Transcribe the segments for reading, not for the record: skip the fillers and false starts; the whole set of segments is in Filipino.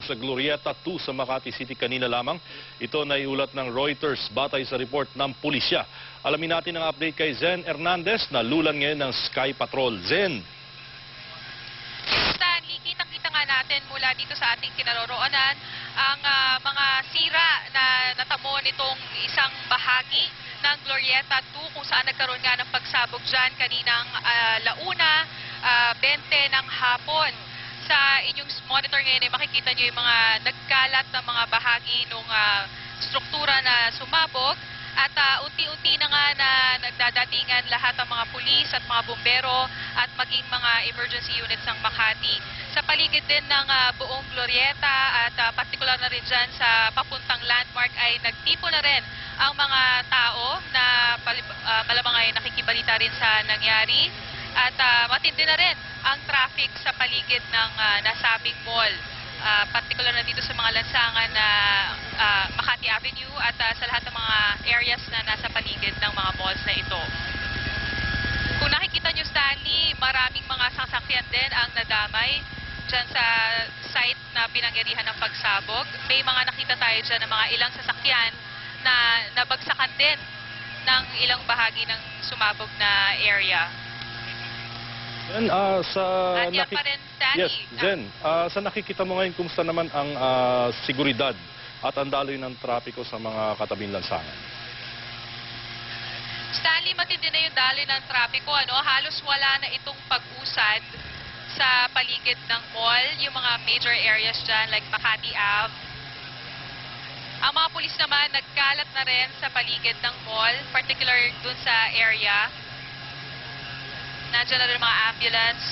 sa Glorieta 2 sa Makati City kanina lamang. Ito na iulat ng Reuters batay sa report ng pulisya. Alamin natin ang update kay Zen Hernandez na lulan ngayon ng Sky Patrol. Zen. Stanley, kitang-kita nga natin mula dito sa ating kinaroroonan ang mga sira na natamo nitong isang bahagi ng Glorieta 2 kung saan nagkaroon nga ng pagsabog dyan kaninang launa, 20 ng hapon. Sa inyong monitor ngayon ay makikita nyo yung mga nagkalat na mga bahagi ng struktura na sumabog. At unti-unti na nga na nagdadatingan lahat ng mga pulis at mga bumbero at maging mga emergency units ng Makati. Sa paligid din ng buong Glorieta at partikular na rin dyan sa papuntang landmark ay nagtipo na rin ang mga tao na malamang ay nakikibalita rin sa nangyari. At matindi na rin ang traffic sa paligid ng nasabing mall. Particular na dito sa mga lansangan na Makati Avenue at sa lahat ng mga areas na nasa paligid ng mga malls na ito. Kung nakikita nyo, Stanley, maraming mga sasakyan din ang nadamay dyan sa site na pinangyarihan ng pagsabog. May mga nakita tayo dyan ng mga ilang sasakyan na nabagsakan din ng ilang bahagi ng sumabog na area. Zen, Yes, Zen, sa nakikita mo ngayon, kumusta naman ang seguridad at ang daloy ng trapiko sa mga katabing lansangan? Stanley, matindi na yung daloy ng trapiko. Halos wala na itong pag-usad sa paligid ng mall, yung mga major areas dyan like Makati Ave. Ang mga pulis naman nagkalat na rin sa paligid ng mall, particular dun sa area. Nandiyan na rin mga ambulance.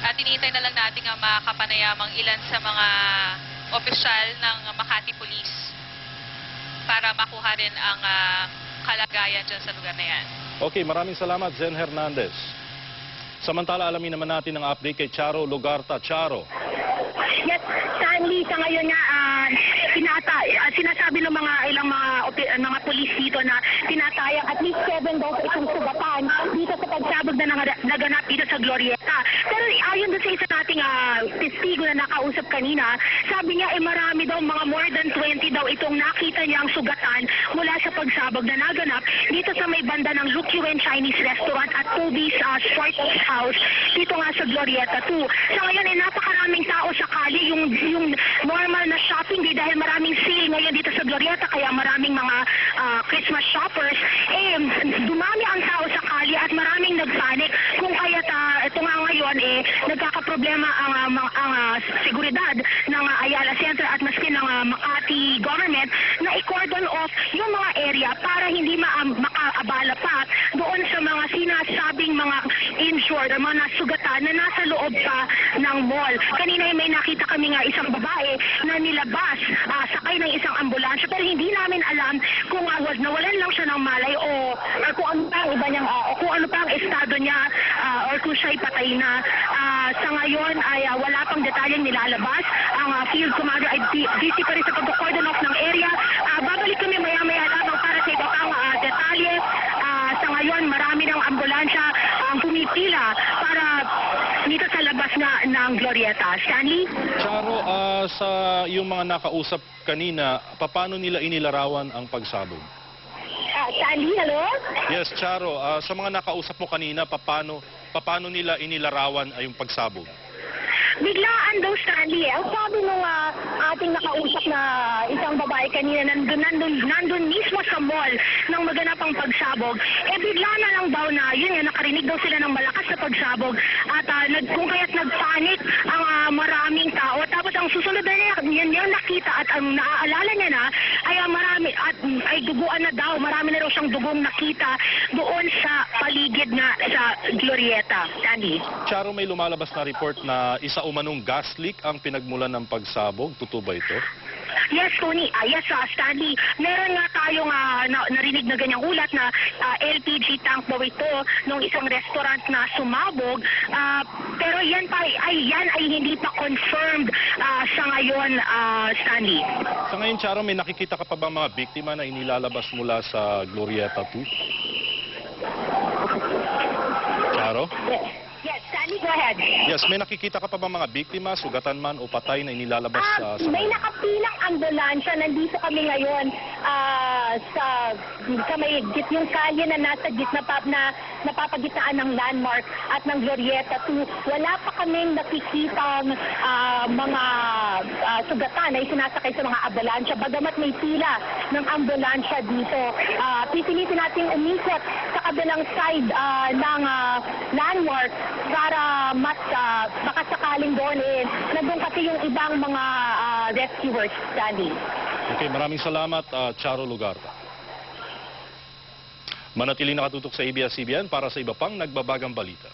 At hinihintay na lang natin ang makapanayamang ilan sa mga opisyal ng Makati Police para makuha rin ang kalagayan dyan sa lugar na yan. Okay, maraming salamat, Zen Hernandez. Samantala, alamin naman natin ang update kay Charo Lugarta. Charo. Yes, Stanley, sa ngayon nga, sinasabi ng ilang mga pulis dito na tinatayang at least 7 daw itong sugatan dito sa pagsabog na naganap dito sa Glorieta. Pero ayon doon sa isa nating testigo na nakausap kanina, sabi niya marami daw, mga more than 20 daw itong nakita niyang sugatan mula sa pagsabog na naganap dito sa may banda ng Lukyuen Chinese Restaurant at Toby's Sports House dito nga sa Glorieta 2. Sa ngayon napakaraming tao sa kali, yung normal na shopping day dahil maraming sale ngayon dito sa Glorieta, kaya maraming mga Christmas shoppers. Dumami ang tao sa kali at maraming nagpanik kung kaya't ito nga ngayon nagkakaproblema ang seguridad ng Ayala Center at maski ng Makati government na i-cordon off yung mga area para hindi makaabala pa doon sa mga sinasabing mga insured o mga nasugatan na nasa loob pa ng mall. Kanina may nakita kami nga isang babae na nilabas sakay ng isang ambulansya, pero hindi namin alam kung nawalan lang siya ng malay o kung ano pa ang iba niyang kung ano pa ang estado niya or kung siya'y patay na. Sa ngayon ay wala pang detalyeng nilalabas. Ang field commander ay busy pa rin sa pag-cordon off ng area. Babalik kami maya-maya lamang para sa iba pang detalye. Sa ngayon marami ng ambulansya ang pumipila para dito sa labas ng Glorieta. Stanley? Charo, sa yung mga nakausap kanina, paano nila inilarawan ang pagsabog? Stanley, hello? Yes, Charo, sa mga nakausap mo kanina, paano nila inilarawan yung pagsabog? Biglaan daw, Stanley. Ang sabi nung ating nakausap na isang babae kanina, nandun mismo sa mall nang maganap ang pagsabog, bigla na lang daw na, nakarinig daw sila ng malakas na pagsabog at kung kaya't nagpanik ang maraming tao. Tapos ang susunod na niya nakita at ang naaalala niya na ay duguan na daw. Marami na daw siyang dugong nakita doon sa paligid nga sa Glorieta. Stanley? Charo, may lumalabas na report na isa umanong gas leak ang pinagmulan ng pagsabog. Totoo ba ito? Yes, Tony. Yes, Stanley. Meron nga tayong narinig na ganyang ulat na LPG tank daw ito nung isang restaurant na sumabog. Pero yan ay hindi pa confirmed sa ngayon, Stanley. Sa ngayon, Charo, may nakikita ka pa ba mga biktima na inilalabas mula sa Glorieta 2? Charo? Yes, Stanley. Stanley, go ahead. Yes, may nakikita ka pa ba mga biktima, sugatan man o patay na inilalabas sa May nakapilang ambulansya. Nandito kami ngayon sa may yung kalye na nasa gitna na napapagitnaan ng Landmark at ng Glorieta 2. Wala pa kaming nakikitang mga sugatan na isinasakay sa mga ambulansya. Bagamat may pila ng ambulansya dito. Pipilitin natin umikot sa kabilang side ng Landmark para mas makasakaling doon nandun kasi yung ibang mga rescuers, Stanley. Okay, maraming salamat, Charo Lugarda. Manatiling nakatutok sa ABS-CBN para sa iba pang nagbabagang balita.